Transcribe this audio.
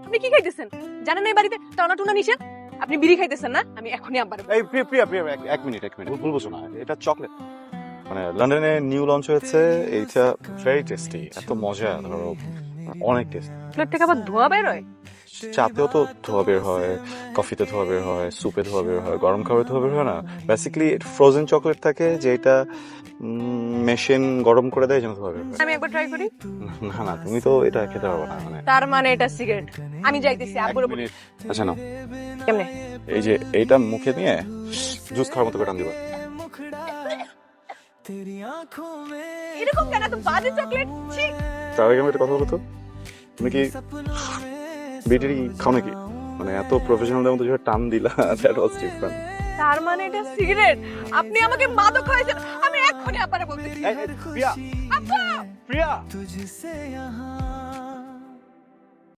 আপনি কি খাইতেছেন? জানেন না এই বাড়িতে টানা টুনা নিষেধ? আপনি বিড়ি খাইতেছেন না? আমি এখনই আব্বার এই প্রিয়া এক মিনিট ভুল বুঝো না, এটা চকলেট। মানে লন্ডনে নিউ লঞ্চ হয়েছে, এইটা ভেরি টেস্টি, এত মজা, ধরো অনেক টেস্টি। প্লেট থেকে আবার ধোয়া বের হয়। চাতেও তো ধোয়া বের হয়, কফিতে ধোয়া বের হয়, স্যুপে ধোয়া বের হয়, গরম খাবারে ধোয়া বের হয় না। বেসিক্যালি ফ্রোজেন চকলেট থাকে যেটা মেশিন গরম করে দেয় যেন ধোয়া বের হয়। আমি একবার ট্রাই করি। না না, তুমি তো এটা খেতে পারবে না। মানে তার মানে এটা সিগারেট। আমি যাইতেছি এক আব্বুর উপর। মিনিট, আচ্ছা না, কেমনে? এই যে এইটা মুখে নিয়ে জুস খাওয়ার মতো করে টান দিবা। এরকম কেন এত বাজে চকলেট? ছি। তার আগে আমি একটা কথা বলো তো, তুমি কি বিড়ি খাও নাকি? মানে এত প্রফেশনালদের মতো যেভাবে টান দিলা, দ্যাট ওয়াজ ডিফারেন্ট। তার মানে এটা সিগারেট। আপনি আমাকে মাদক খাওয়াইছেন। আমি এখনই আব্বারে বলতেছি। প্রিয়া, আব্বা! প্রিয়া।